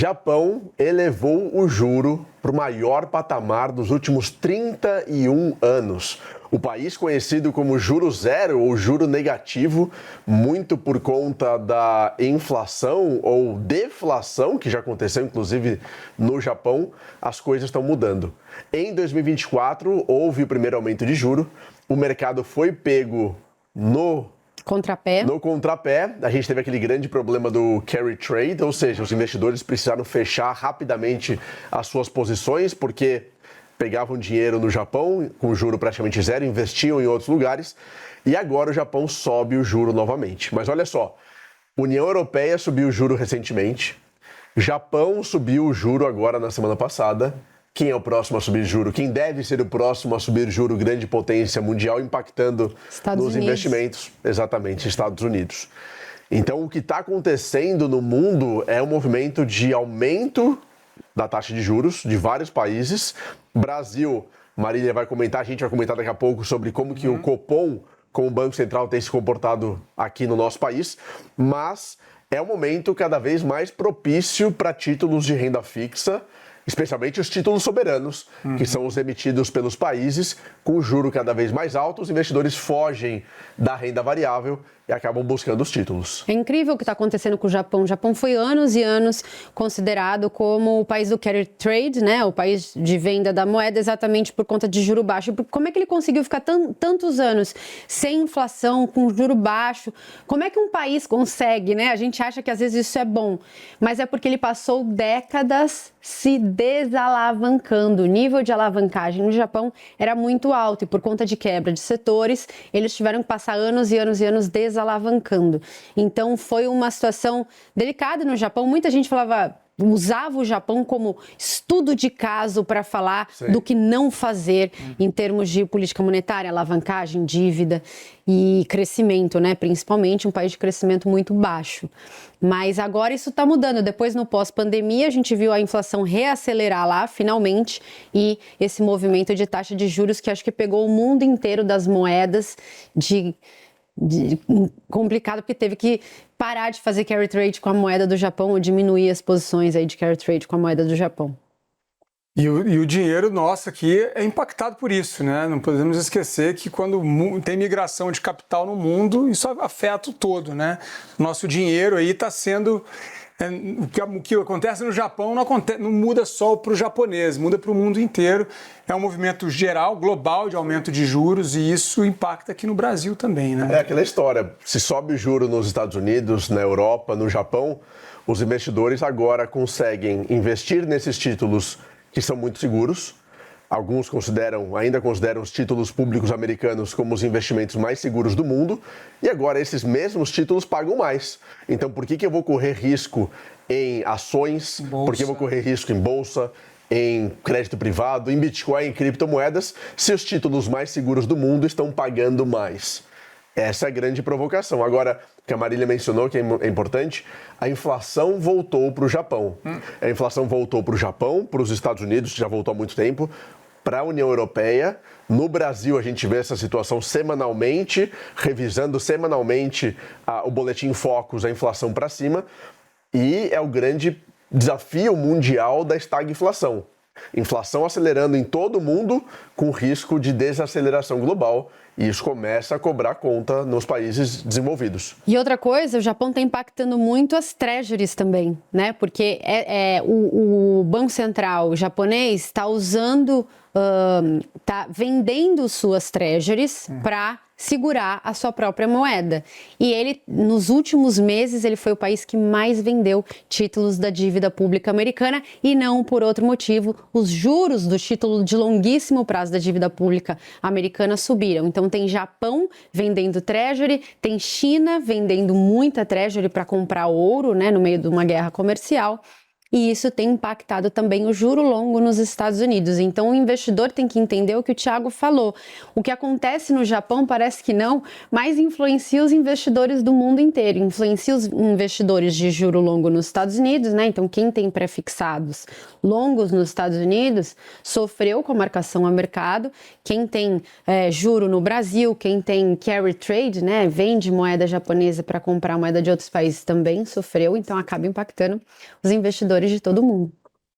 Japão elevou o juro para o maior patamar dos últimos 31 anos. O país conhecido como juro zero ou juro negativo, muito por conta da inflação ou deflação, que já aconteceu inclusive no Japão, as coisas estão mudando. Em 2024, houve o primeiro aumento de juro, o mercado foi pego no contrapé, a gente teve aquele grande problema do carry trade, ou seja, os investidores precisaram fechar rapidamente as suas posições, porque pegavam dinheiro no Japão, com juro praticamente zero, investiam em outros lugares, e agora o Japão sobe o juro novamente. Mas olha só, União Europeia subiu o juro recentemente, Japão subiu o juro agora na semana passada. Quem é o próximo a subir juro? Quem deve ser o próximo a subir juro? Grande potência mundial impactando nos investimentos. Exatamente, Estados Unidos. Então, o que está acontecendo no mundo é um movimento de aumento da taxa de juros de vários países. Brasil, Marília vai comentar, a gente vai comentar daqui a pouco sobre como que o Copom, como Banco Central, tem se comportado aqui no nosso país. Mas é um momento cada vez mais propício para títulos de renda fixa, especialmente os títulos soberanos, que são os emitidos pelos países, com juro cada vez mais alto, os investidores fogem da renda variável e acabam buscando os títulos. É incrível o que está acontecendo com o Japão. O Japão foi anos e anos considerado como o país do carry trade, né? O país de venda da moeda, exatamente por conta de juro baixo. Como é que ele conseguiu ficar tantos anos sem inflação, com juro baixo? Como é que um país consegue, né? A gente acha que às vezes isso é bom, mas é porque ele passou décadas se desalavancando. O nível de alavancagem no Japão era muito alto e por conta de quebra de setores, eles tiveram que passar anos e anos e anos desalavancando. Então foi uma situação delicada no Japão. Muita gente usava o Japão como estudo de caso para falar do que não fazer em termos de política monetária, alavancagem, dívida e crescimento, né? Principalmente um país de crescimento muito baixo. Mas agora isso está mudando. Depois, no pós-pandemia, a gente viu a inflação reacelerar lá, finalmente, e esse movimento de taxa de juros que acho que pegou o mundo inteiro das moedas complicado, porque teve que parar de fazer carry trade com a moeda do Japão ou diminuir as posições aí de carry trade com a moeda do Japão. E o dinheiro nosso aqui é impactado por isso, né? Não podemos esquecer que quando tem migração de capital no mundo, isso afeta o todo, né? Nosso dinheiro aí está sendo... O que acontece no Japão não muda só para o japonês, muda para o mundo inteiro. É um movimento geral, global, de aumento de juros, e isso impacta aqui no Brasil também, né? É aquela história, se sobe o juro nos Estados Unidos, na Europa, no Japão, os investidores agora conseguem investir nesses títulos que são muito seguros. Alguns ainda consideram os títulos públicos americanos como os investimentos mais seguros do mundo, e agora esses mesmos títulos pagam mais. Então, por que eu vou correr risco em ações? Por que eu vou correr risco em bolsa, em crédito privado, em Bitcoin, em criptomoedas, se os títulos mais seguros do mundo estão pagando mais? Essa é a grande provocação. Agora, o que a Marília mencionou, que é importante, a inflação voltou para o Japão. A inflação voltou para o Japão, para os Estados Unidos, que já voltou há muito tempo, para a União Europeia. No Brasil, a gente vê essa situação semanalmente, revisando semanalmente o boletim Focus, a inflação para cima, e é o grande desafio mundial da estagflação. Inflação acelerando em todo o mundo, com risco de desaceleração global, e isso começa a cobrar conta nos países desenvolvidos. E outra coisa, o Japão está impactando muito as treasuries também, né? Porque o Banco Central japonês está está vendendo suas treasuries para segurar a sua própria moeda. E ele, nos últimos meses, ele foi o país que mais vendeu títulos da dívida pública americana, e não por outro motivo. Os juros do título de longuíssimo prazo da dívida pública americana subiram. Então tem Japão vendendo treasury, tem China vendendo muita treasury para comprar ouro, né, no meio de uma guerra comercial. E isso tem impactado também o juro longo nos Estados Unidos. Então o investidor tem que entender o que o Thiago falou. O que acontece no Japão parece que não, mas influencia os investidores do mundo inteiro. Influencia os investidores de juro longo nos Estados Unidos, né? Então quem tem pré-fixados longos nos Estados Unidos sofreu com a marcação a mercado. Quem tem juro no Brasil, quem tem carry trade, né? Vende moeda japonesa para comprar moeda de outros países também sofreu. Então acaba impactando os investidores investidores de todo mundo.